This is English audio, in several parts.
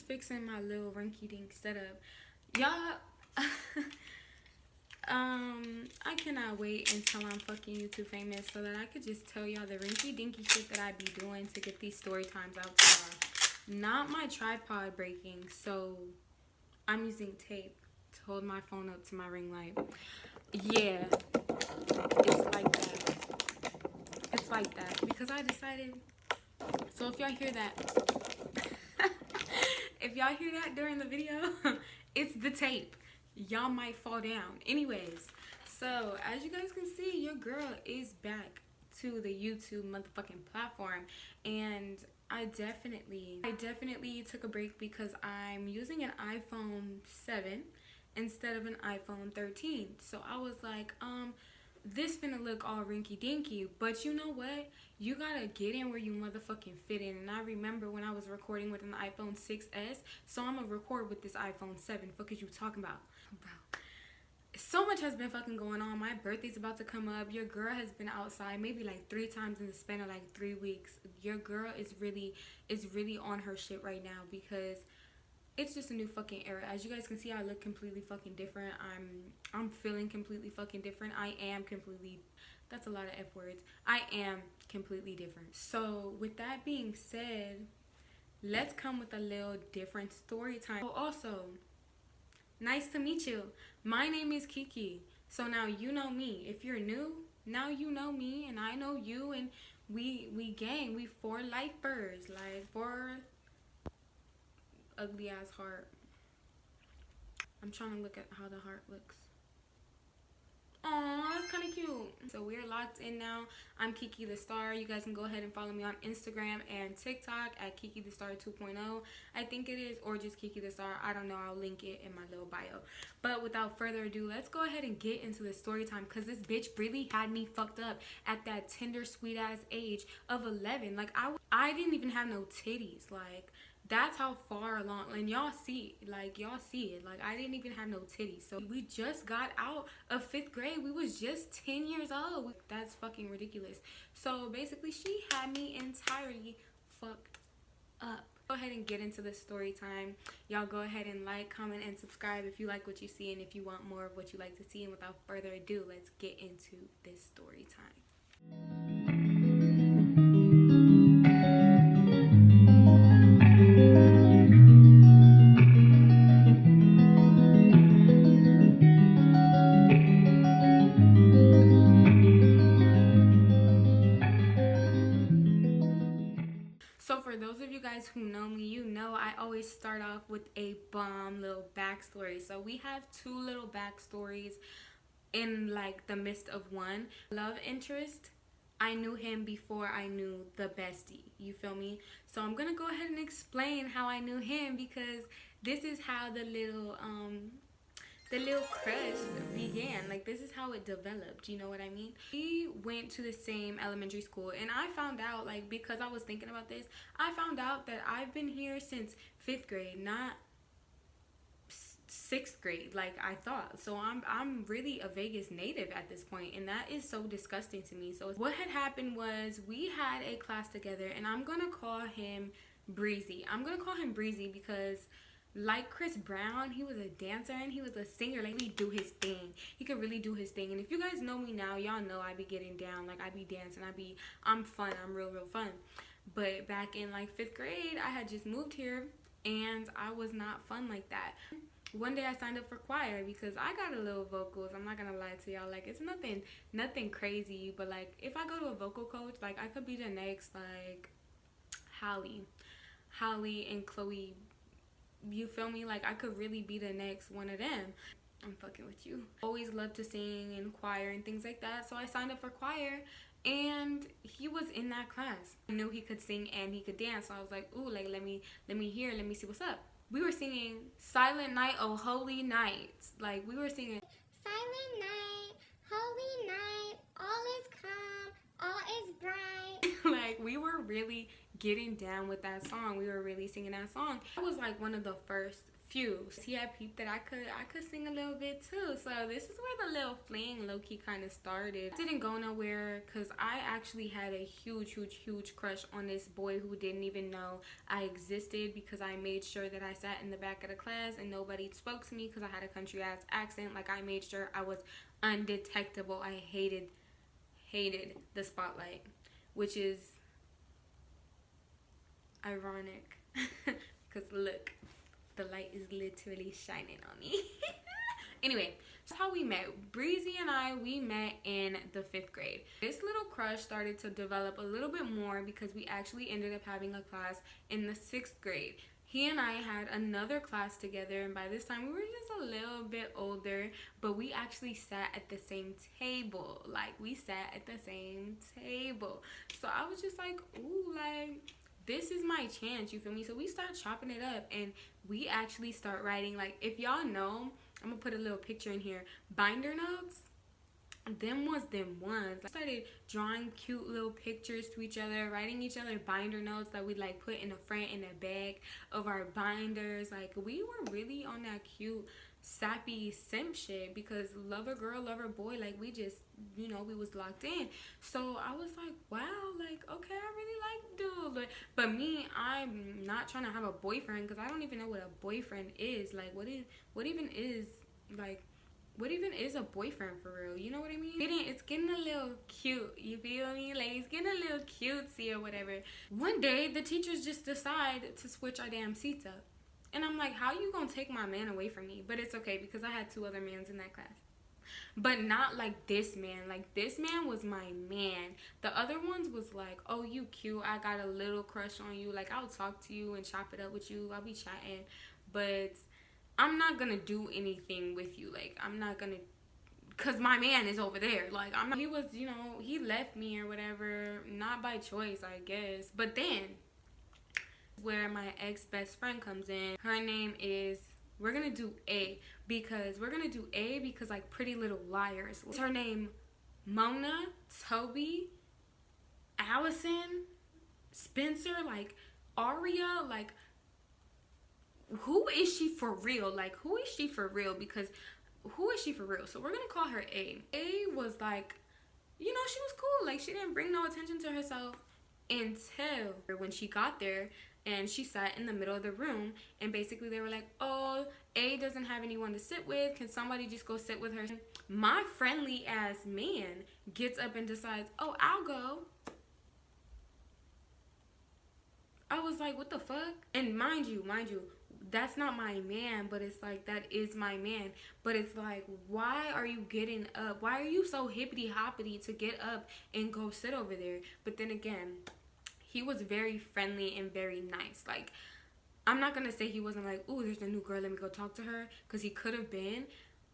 fixing my little rinky dink setup. Y'all, I cannot wait until I'm fucking YouTube famous so that I could just tell y'all the rinky dinky shit that I be doing to get these story times out to y'all. Not my tripod breaking, so I'm using tape to hold my phone up to my ring light. Yeah, it's like that. It's like that because I decided. So if y'all hear that, if y'all hear that during the video, it's the tape. Y'all might fall down. Anyways, so as you guys can see, your girl is back to the YouTube motherfucking platform, and I definitely took a break because I'm using an iPhone 7 instead of an iPhone 13. So I was like, this finna look all rinky dinky, but you know what? You gotta get in where you motherfucking fit in. And I remember when I was recording with an iPhone 6S, so I'm gonna record with this iPhone 7. Fuck is you talking about? So much has been fucking going on. My birthday's about to come up. Your girl has been outside maybe like 3 times in the span of like 3 weeks. Your girl is really on her shit right now because it's just a new fucking era. As you guys can see, I look completely fucking different. I'm feeling completely fucking different. I am completely, that's a lot of F words. I am completely different. So with that being said, let's come with a little different story time. Oh, also, nice to meet you. My name is Kiki. So now you know me. If you're new, now you know me and I know you, and we gang. We 4 lifers. Like 4 ugly ass heart. I'm trying to look at how the heart looks. Aw, that's kind of cute. So we're locked in now. I'm Kiki the Star. You guys can go ahead and follow me on Instagram and TikTok at Kiki the Star 2.0. I think it is, or just Kiki the Star. I don't know. I'll link it in my little bio. But without further ado, let's go ahead and get into the story time because this bitch really had me fucked up at that tender, sweet ass age of 11. Like I didn't even have no titties. Like, that's how far along, and y'all see it, like I didn't even have no titties. So we just got out of 5th grade. We was just 10 years old. That's fucking ridiculous. So basically she had me entirely fucked up. Go ahead and get into the story time. Y'all go ahead and like, comment, and subscribe if you like what you see and if you want more of what you like to see. And without further ado, let's get into this story time. So for those of you guys who know me, you know I always start off with a bomb little backstory. So we have 2 little backstories in like the midst of one. Love interest, I knew him before I knew the bestie. You feel me? So I'm gonna go ahead and explain how I knew him because this is how the little crush began. Like, this is how it developed, you know what I mean? We went to the same elementary school, and I found out, like, because I was thinking about this, I found out that I've been here since 5th grade, not 6th grade like I thought. So I'm really a Vegas native at this point, and that is so disgusting to me. So what had happened was we had a class together, and I'm gonna call him Breezy. I'm gonna call him Breezy because, like Chris Brown, he was a dancer and he was a singer. Like, he do his thing. He could really do his thing. And if you guys know me now, y'all know I be getting down. Like, I be dancing. I'm fun. I'm real fun. But back in like 5th grade, I had just moved here and I was not fun like that. One day I signed up for choir because I got a little vocals. I'm not gonna lie to y'all. Like, it's nothing crazy, but like if I go to a vocal coach, like I could be the next like Holly and Chloe. You feel me? Like, I could really be the next one of them. I'm fucking with you. Always loved to sing and choir and things like that. So I signed up for choir, and he was in that class. I knew he could sing and he could dance. So I was like, ooh, like let me see what's up. We were singing Silent Night, Oh Holy Night. Like, we were singing Silent night, holy night, all is calm, all is bright. like, we were really getting down with that song. We were really singing that song. I was like one of the first few. He had peeped that I could sing a little bit too. So this is where the little fling low-key kind of started. It didn't go nowhere because I actually had a huge crush on this boy who didn't even know I existed, because I made sure that I sat in the back of the class and nobody spoke to me because I had a country ass accent. Like, I made sure I was undetectable. I hated the spotlight, which is ironic because look, the light is literally shining on me. Anyway, that's how we met. Breezy and we met in the 5th grade. This little crush started to develop a little bit more because we actually ended up having a class in the 6th grade. He and I had another class together, and by this time we were just a little bit older, but we actually sat at the same table. Like, we sat at the same table. So I was just like, ooh, like, this is my chance, you feel me? So we start chopping it up, and we actually start writing, like, if y'all know, I'm gonna put a little picture in here, binder notes. Them was them ones. I started drawing cute little pictures to each other, writing each other binder notes that we'd like put in the front and the back of our binders. Like, we were really on that cute sappy simp shit, because lover girl, lover boy, like, we just, you know, we was locked in. So I was like, wow, like, okay, I really like dude. But me, I'm not trying to have a boyfriend, because I don't even know what a boyfriend is. Like, what even is a boyfriend for real? You know what I mean? It's getting a little cute, you feel me? Like, it's getting a little cutesy or whatever. One day, the teachers just decide to switch our damn seats up. And I'm like, how you gonna take my man away from me? But it's okay, because I had 2 other mans in that class. But not like this man. Like, this man was my man. The other ones was like, oh, you cute, I got a little crush on you. Like, I'll talk to you and chop it up with you. I'll be chatting. But I'm not gonna do anything with you. Like, I'm not gonna, because my man is over there. Like, I'm not, he was, you know, he left me or whatever. Not by choice, I guess. But then, where my ex best friend comes in. Her name is, we're gonna do A, because like Pretty Little Liars. What's her name? Mona, Toby, Allison, Spencer, like Aria, like, who is she for real? Like, who is she for real? Because who is she for real? So we're gonna call her A. A was like, you know, she was cool. Like, she didn't bring no attention to herself until when she got there. And she sat in the middle of the room, and basically they were like, oh, A doesn't have anyone to sit with. Can somebody just go sit with her? My friendly ass man gets up and decides, oh, I'll go. I was like, what the fuck? And mind you, that's not my man, but it's like, that is my man. But it's like, why are you getting up? Why are you so hippity hoppity to get up and go sit over there? But then again, he was very friendly and very nice. Like, I'm not gonna say he wasn't like, ooh, there's a new girl, let me go talk to her, because he could have been.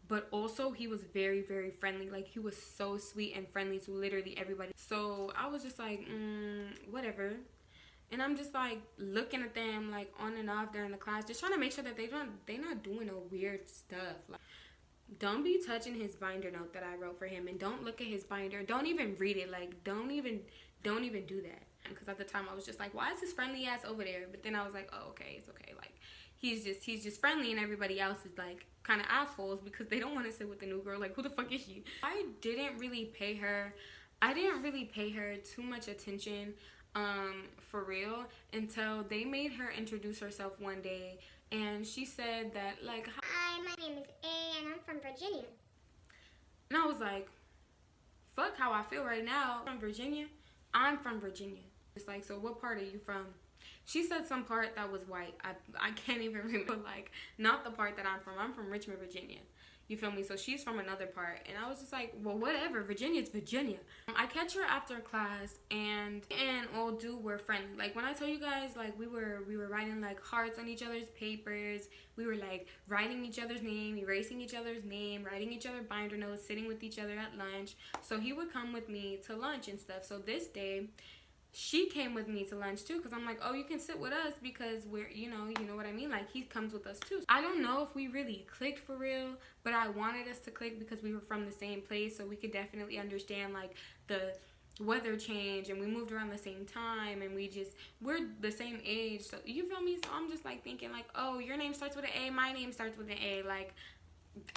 But also, he was very friendly. Like, he was so sweet and friendly to literally everybody. So I was just like, whatever. And I'm just like looking at them like on and off during the class, just trying to make sure that they're not doing no weird stuff. Like, don't be touching his binder note that I wrote for him, and don't look at his binder. Don't even read it. Like, don't even do that. Because at the time I was just like, why is his friendly ass over there? But then I was like, oh, okay, it's okay. Like, he's just friendly, and everybody else is like kind of assholes because they don't want to sit with the new girl. Like, who the fuck is she? I didn't really pay her too much attention for real, until they made her introduce herself one day, and she said that, like, Hi, my name is A, and I'm from Virginia. and I was like, fuck how I feel right now. I'm from Virginia. I'm from Virginia. It's like, so what part are you from? She said some part that was white. I can't even remember, like, not the part that I'm from. I'm from Richmond, Virginia. You feel me? So she's from another part. And I was just like, well, whatever. Virginia's Virginia. I catch her after class, and all dude, we're friendly. Like, when I tell you guys, like, we were writing like hearts on each other's papers. We were like writing each other's name, erasing each other's name, writing each other binder notes, sitting with each other at lunch. So he would come with me to lunch and stuff. So this day, she came with me to lunch too, because I'm like, oh, you can sit with us because we're, you know what I mean? Like, he comes with us too. I don't know if we really clicked for real, but I wanted us to click because we were from the same place, so we could definitely understand like the weather change, and we moved around the same time, and we're the same age, so you feel me? So I'm just like thinking like, oh, your name starts with an A, my name starts with an A, like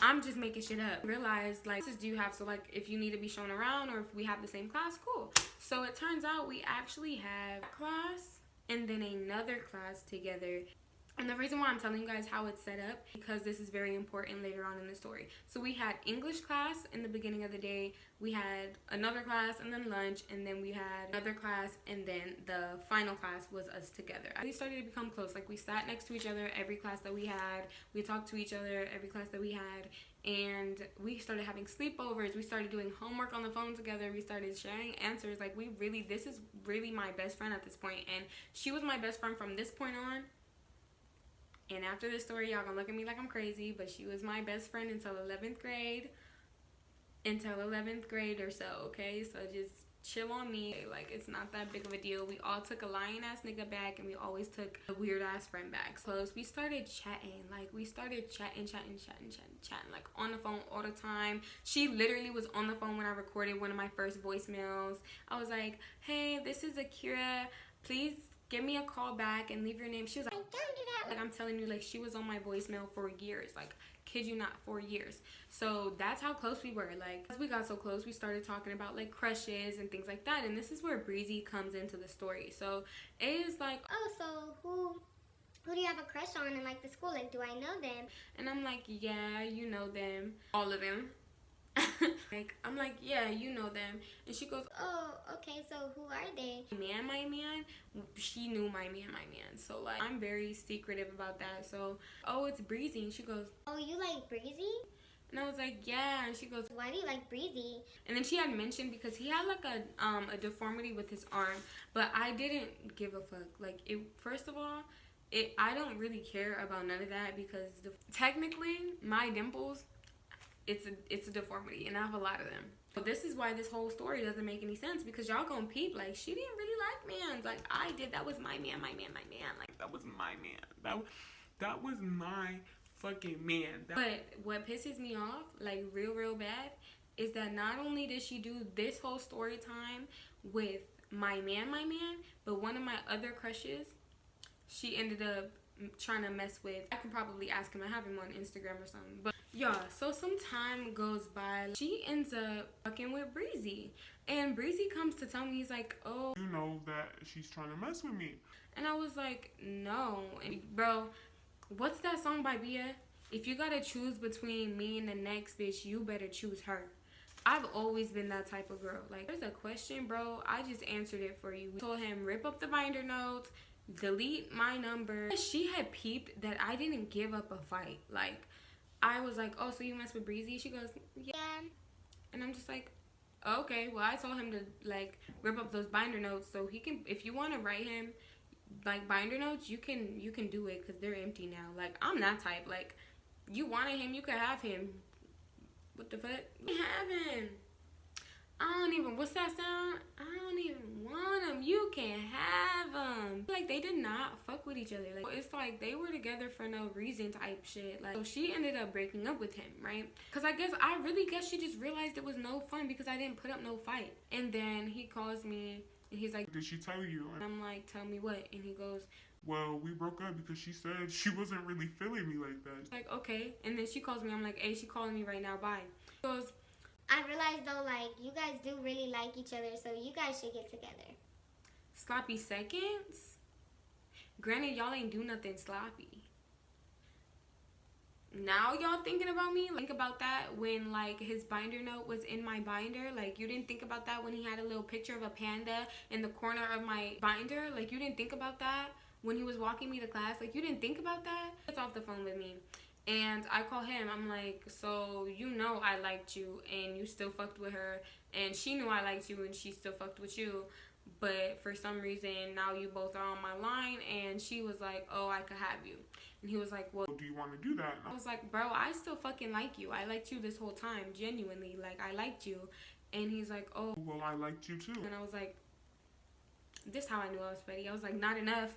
I'm just making shit up. Realized like, classes do you have? So like if you need to be shown around or if we have the same class, cool. So it turns out we actually have class and then another class together. And the reason why I'm telling you guys how it's set up, because this is very important later on in the story. So we had English class in the beginning of the day, we had another class and then lunch, and then we had another class, and then the final class was us together. We started to become close. Like we sat next to each other every class that we had. We talked to each other every class that we had. And we started having sleepovers. We started doing homework on the phone together. We started sharing answers. Like this is really my best friend at this point. And she was my best friend from this point on. And after this story, y'all gonna look at me like I'm crazy, but she was my best friend until 11th grade. Until 11th grade or so, okay? So just chill on me. Like, it's not that big of a deal. We all took a lying-ass nigga back, and we always took a weird-ass friend back. Close. We started chatting. Like, we started chatting, like, on the phone all the time. She literally was on the phone when I recorded one of my first voicemails. I was like, hey, this is Akira. Please give me a call back and leave your name. She was like, Don't do that. like I'm telling you, like she was on my voicemail for years. Like, kid you not, 4 years. So that's how close we were. Like, as we got so close, we started talking about like crushes and things like that. And this is where Breezy comes into the story. So A is like, Oh, so who do you have a crush on in like the school? Like, do I know them? and I'm like, yeah, you know them, all of them. Like, I'm like, yeah, you know them. And she goes, Oh, okay, so who are they? my man, she knew my man. So like, I'm very secretive about that. So, oh, it's Breezy. And she goes, Oh, you like Breezy? and I was like, yeah. And she goes, Why do you like Breezy? and then she had mentioned because he had like a deformity with his arm, but I didn't give a fuck. Like, it, first of all, I don't really care about none of that because technically my dimples, it's a deformity, and I have a lot of them. So this is why this whole story doesn't make any sense, because y'all gonna peep like she didn't really like mans. Like I did. That was my man. Like that was my man. That was my fucking man. But what pisses me off, like real bad, is that not only did she do this whole story time with my man, but one of my other crushes, she ended up trying to mess with. I can probably ask him. I have him on Instagram or something. But yeah, so some time goes by. She ends up fucking with Breezy. And Breezy comes to tell me, he's like, oh, you know that she's trying to mess with me. and I was like, no. And bro, what's that song by Bia? If you gotta choose between me and the next bitch, you better choose her. I've always been that type of girl. Like, there's a question, bro, I just answered it for you. We told him, rip up the binder notes, delete my number. She had peeped that I didn't give up a fight. Like, I was like, oh, so you mess with Breezy? She goes, yeah. And I'm just like, okay. Well, I told him to like rip up those binder notes so he can, if you want to write him like binder notes, you can do it because they're empty now. Like, I'm that type. Like, you wanted him, you could have him. What the fuck? We have him. I don't even, what's that sound? I don't even want him. You can have him. Like, they did not fuck with each other. Like, it's like they were together for no reason type shit. Like, so she ended up breaking up with him, right? Because I really guess she just realized it was no fun because I didn't put up no fight. And then he calls me and he's like, Did she tell you? and I'm like, tell me what? And he goes, well, we broke up because she said she wasn't really feeling me like that. like, okay. And then she calls me. I'm like, hey, she calling me right now. Bye. He goes, I realized though, like, you guys do really like each other, so you guys should get together. sloppy seconds? Granted, y'all ain't do nothing sloppy. Now y'all thinking about me? Like, think about that when, like, his binder note was in my binder. Like, you didn't think about that when he had a little picture of a panda in the corner of my binder? Like, you didn't think about that when he was walking me to class? Like, you didn't think about that? It's off the phone with me. And I call him. I'm like, so you know I liked you and you still fucked with her. And she knew I liked you and she still fucked with you. But for some reason, now you both are on my line. And she was like, oh, I could have you. And he was like, well, Do you want to do that? I was like, bro, I still fucking like you. I liked you this whole time, genuinely. Like, I liked you. And he's like, oh. Well, I liked you too. And I was like, this is how I knew I was petty. I was like, not enough.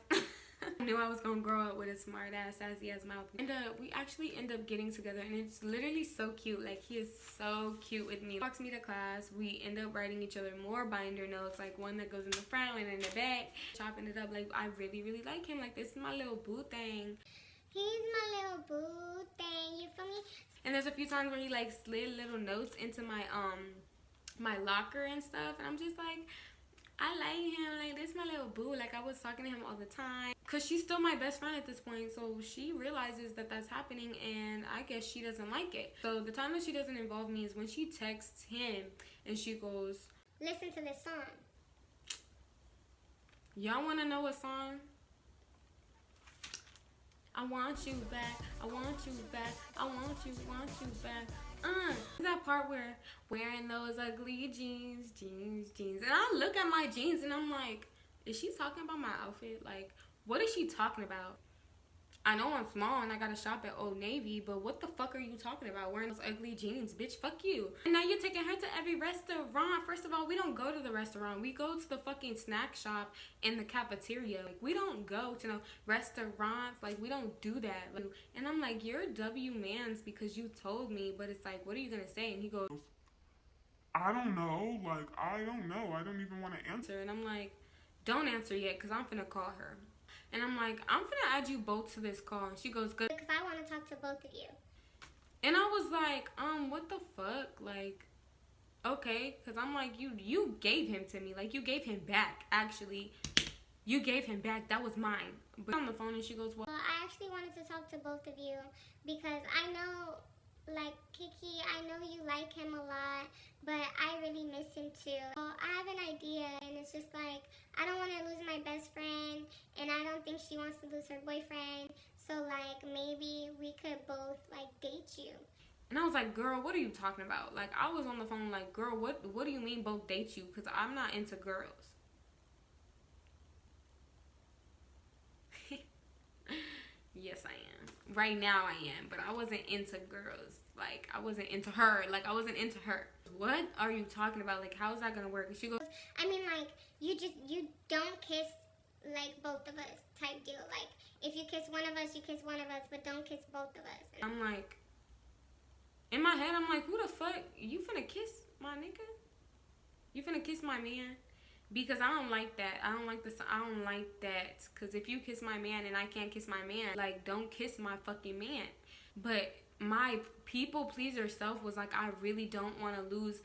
I knew I was gonna grow up with a smart ass, sassy ass mouth. And we actually end up getting together, and it's literally so cute. Like, he is so cute with me. He walks me to class. We end up writing each other more binder notes, like one that goes in the front and in the back, chopping it up. Like, I really, really like him. Like, this is my little boo thing. He's my little boo thing, you feel me? And there's a few times where he like slid little notes into my my locker and stuff, and I'm just like, I like him. Like, this is my little boo. Like, I was talking to him all the time, cause she's still my best friend at this point, so she realizes that that's happening, and I guess she doesn't like it. So the time that she doesn't involve me is when she texts him and she goes, listen to this song. y'all want to know a song? I want you back, I want you back, I want you back. That part where wearing those ugly jeans. And I look at my jeans and I'm like, is she talking about my outfit? Like, what is she talking about? I know I'm small and I gotta shop at Old Navy, but what the fuck are you talking about? Wearing those ugly jeans, bitch, fuck you. And now you're taking her to every restaurant. First of all, we don't go to the restaurant. We go to the fucking snack shop in the cafeteria. Like, we don't go to no restaurants. Like, we don't do that. Like, and I'm like, you're W-mans because you told me, but it's like, what are you gonna say? And he goes, I don't know. Like, I don't know. I don't even want to answer. and I'm like, don't answer yet, because I'm finna call her. And I'm like, I'm finna add you both to this call. And she goes, good. Because I want to talk to both of you. And I was like, what the fuck? Like, okay. Because I'm like, you gave him to me. Like, you gave him back, actually. You gave him back. That was mine. But on the phone, and she goes, well, I actually wanted to talk to both of you because I know, like, Kiki, I know you like him a lot, but I really miss him too. So I have an idea, and it's just like, I don't want to lose my best friend, and I don't think she wants to lose her boyfriend. So, like, maybe we could both, like, date you. and I was like, girl, what are you talking about? Like, I was on the phone like, girl, what do you mean both date you? Because I'm not into girls. Yes, I am. Right now I am, but I wasn't into girls. Like, I wasn't into her. Like, I wasn't into her. What are you talking about? Like, how is that gonna work? And she goes, I mean, like, you don't kiss, like, both of us type deal. Like, if you kiss one of us, you kiss one of us, but don't kiss both of us. I'm like, in my head, I'm like, who the fuck? You finna kiss my nigga? You finna kiss my man? Because I don't like that. I don't like this. I don't like that. Because if you kiss my man and I can't kiss my man, like, don't kiss my fucking man. But my people pleaser self was like, I really don't want to lose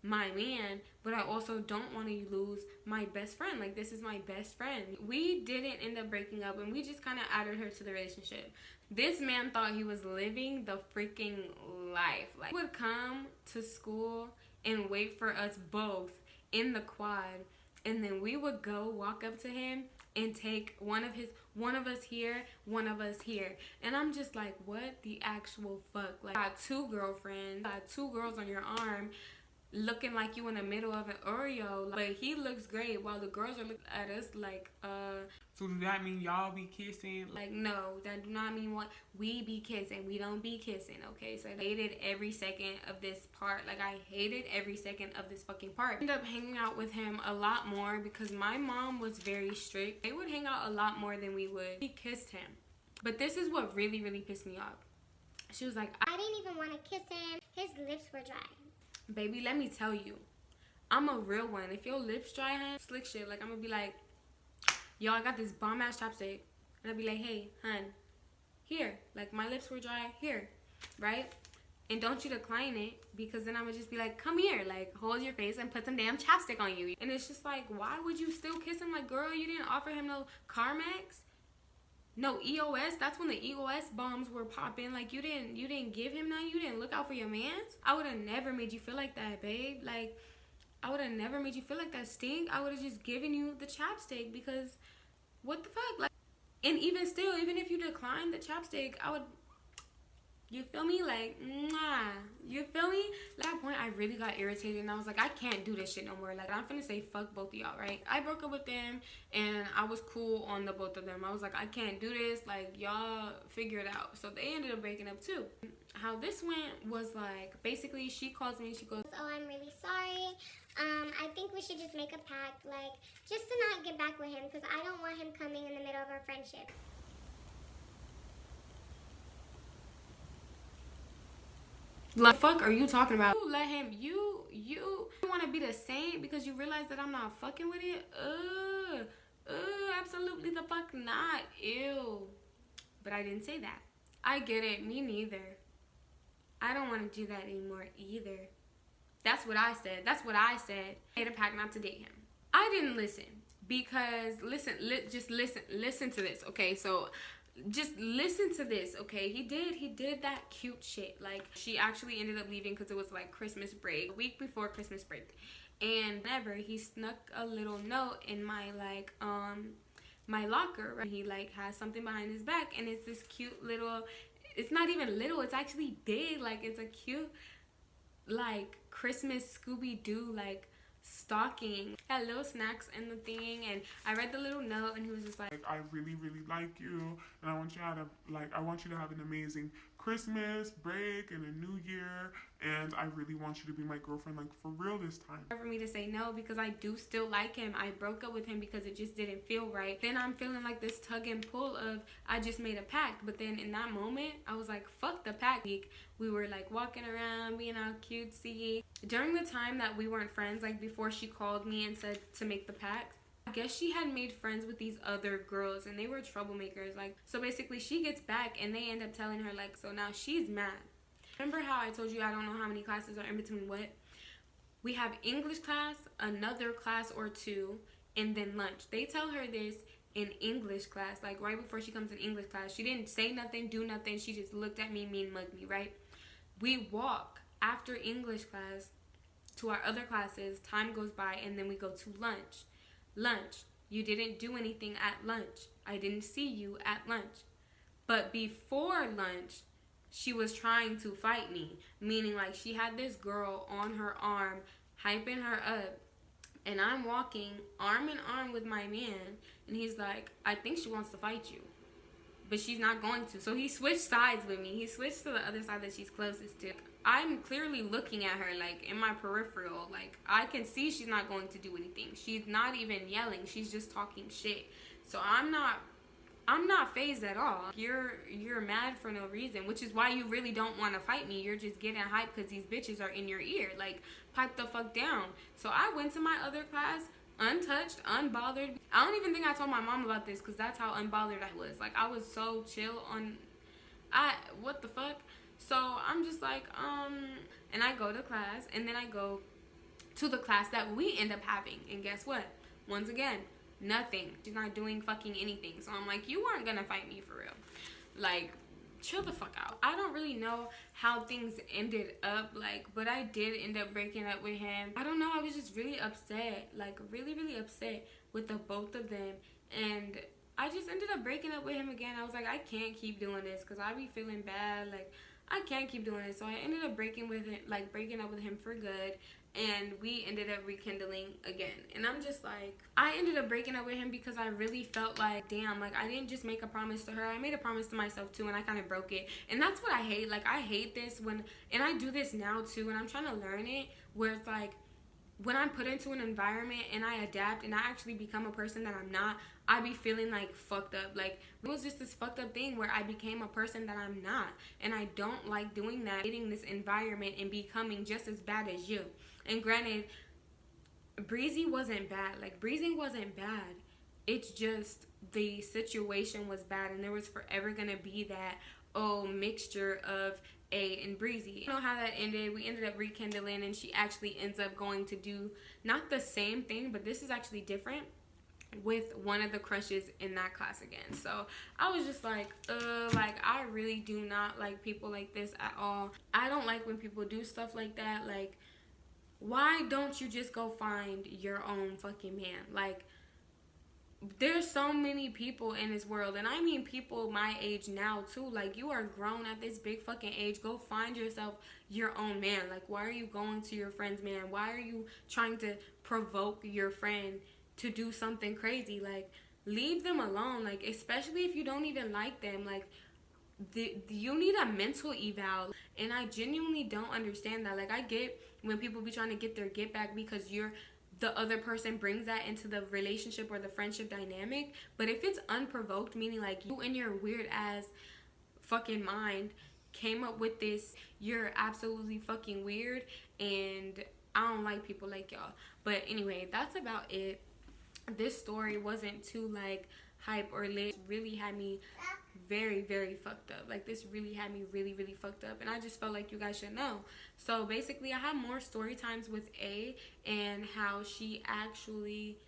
my man, but I also don't want to lose my best friend. Like, this is my best friend. We didn't end up breaking up, and we just kind of added her to the relationship. This man thought he was living the freaking life. Like, he would come to school and wait for us both in the quad, and then we would go walk up to him and take one of us here, one of us here. And I'm just like, what the actual fuck? Like, I got two girlfriends, got two girls on your arm, looking like you in the middle of an Oreo. But he looks great while the girls are looking at us like, So does that mean y'all be kissing? like, no, that do not mean what we be kissing. We don't be kissing, okay? So I hated every second of this part. Like, I hated every second of this fucking part. I ended up hanging out with him a lot more because my mom was very strict. They would hang out a lot more than we would. We kissed him. But this is what really, really pissed me off. She was like, I didn't even want to kiss him. His lips were dry. baby, let me tell you, I'm a real one. If your lips dry, hun, slick shit. Like, I'm gonna be like, yo, I got this bomb ass chapstick, and I'll be like, hey, hun, here. Like, my lips were dry, here, right? And don't you decline it, because then I'm gonna just be like, come here, like, hold your face and put some damn chapstick on you. And it's just like, why would you still kiss him? Like, girl, you didn't offer him no Carmex, no EOS. That's when the EOS bombs were popping. Like, you didn't give him none. You didn't look out for your mans. I would have never made you feel like that, babe. Like, I would have never made you feel like that, stink. I would have just given you the chapstick, because what the fuck? Like, and even still, even if you declined the chapstick, You feel me? Like, mwah. You feel me? At that point, I really got irritated, and I was like, I can't do this shit no more. Like, I'm finna say fuck both of y'all, right? I broke up with them, and I was cool on the both of them. I was like, I can't do this. Like, y'all figure it out. So they ended up breaking up too. How this went was like, basically, she calls me, she goes, oh, I'm really sorry. I think we should just make a pact, like, just to not get back with him, because I don't want him coming in the middle of our friendship. Like, fuck are you talking about? You let him, you want to be the same because you realize that I'm not fucking with it? Absolutely the fuck not. Ew. But I didn't say that. I get it. Me neither. I don't want to do that anymore either. That's what I said. That's what I said. I made a pact not to date him. I didn't listen because, just listen to this, okay? So, just listen to this, okay? He did that cute shit. Like, she actually ended up leaving because it was like Christmas break, a week before Christmas break. And whenever he snuck a little note in my like my locker, right? He like has something behind his back, and it's this cute little, it's not even little, it's actually big. Like, it's a cute like Christmas Scooby-Doo like stocking. Had little snacks in the thing, and I read the little note, and he was just like, I really, really like you, and I want you to have an amazing Christmas break and a new year, and I really want you to be my girlfriend, like, for real this time. For me to say no, because I do still like him. I broke up with him because it just didn't feel right. Then I'm feeling like this tug and pull of, I just made a pact, but then in that moment I was like, fuck the pact. We were like walking around being all cutesy. During the time that we weren't friends, like before she called me and said to make the pact, I guess she had made friends with these other girls, and they were troublemakers. Like, so basically she gets back and they end up telling her, like, so now she's mad. Remember how I told you I don't know how many classes are in between what? We have English class, another class or two, and then lunch. They tell her this in English class, like right before she comes in English class. She didn't say nothing, do nothing. She just looked at me, mean mugged me, right? We walk after English class to our other classes. Time goes by, and then we go to lunch. Lunch. You didn't do anything at lunch. I didn't see you at lunch. But before lunch, she was trying to fight me, meaning like she had this girl on her arm, hyping her up, and I'm walking arm in arm with my man, and he's like, I think she wants to fight you, but she's not going to. So he switched sides with me. He switched to the other side that she's closest to. I'm clearly looking at her, like, in my peripheral. Like, I can see she's not going to do anything. She's not even yelling. She's just talking shit. So I'm not phased at all. You're mad for no reason, which is why you really don't want to fight me. You're just getting hyped because these bitches are in your ear. Like, pipe the fuck down. So I went to my other class, untouched, unbothered. I don't even think I told my mom about this because that's how unbothered I was. Like, I was so chill on, what the fuck? So I'm just like, and I go to class, and then I go to the class that we end up having, and guess what? Once again, nothing. She's not doing fucking anything. So I'm like, you weren't gonna fight me for real. Like, chill the fuck out. I don't really know how things ended up, like, but I did end up breaking up with him. I don't know, I was just really upset, like, really, really upset with the both of them, and I just ended up breaking up with him again. I was like, I can't keep doing this, because I be feeling bad, like, I can't keep doing it. So I ended up breaking up with him for good, and we ended up rekindling again. And I'm just like, I ended up breaking up with him because I really felt like, damn, like, I didn't just make a promise to her, I made a promise to myself too, and I kind of broke it. And that's what I hate. Like, I hate this when, and I do this now too, and I'm trying to learn it, where it's like, when I'm put into an environment and I adapt and I actually become a person that I'm not, I be feeling like fucked up. Like, it was just this fucked up thing where I became a person that I'm not, and I don't like doing that, getting this environment and becoming just as bad as you. And granted, Breezy wasn't bad. Like, Breezy wasn't bad. It's just the situation was bad, and there was forever gonna be that mixture of A and Breezy. I don't know how that ended. We ended up rekindling, and she actually ends up going to do not the same thing, but this is actually different, with one of the crushes in that class again. So I was just like, I really do not like people like this at all. I don't like when people do stuff like that. Like, why don't you just go find your own fucking man? Like, there's so many people in this world, and I mean people my age now too. Like, you are grown at this big fucking age. Go find yourself your own man. Like, why are you going to your friend's man? Why are you trying to provoke your friend to do something crazy? Like, leave them alone. Like, especially if you don't even like them. Like, you need a mental eval, and I genuinely don't understand that. Like, I get when people be trying to get their get back because the other person brings that into the relationship or the friendship dynamic, but if it's unprovoked, meaning like you in your weird ass fucking mind came up with this, you're absolutely fucking weird, and I don't like people like y'all. But anyway, that's about it. This story wasn't too like hype or lit. It really had me very, very fucked up. Like, this really had me really, really fucked up, and I just felt like you guys should know. So basically, I have more story times with A and how she actually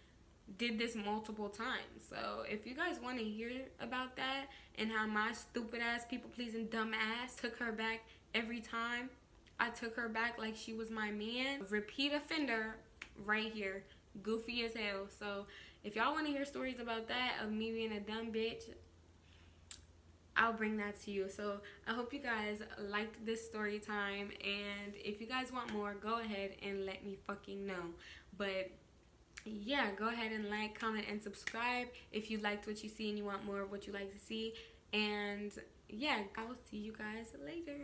did this multiple times. So if you guys want to hear about that and how my stupid ass, people pleasing dumb ass took her back every time, I took her back like she was my man. Repeat offender right here. Goofy as hell. So if y'all want to hear stories about that, of me being a dumb bitch, I'll bring that to you. So I hope you guys liked this story time, and if you guys want more, go ahead and let me fucking know. But yeah, go ahead and like, comment, and subscribe if you liked what you see and you want more of what you like to see. And yeah, I will see you guys later.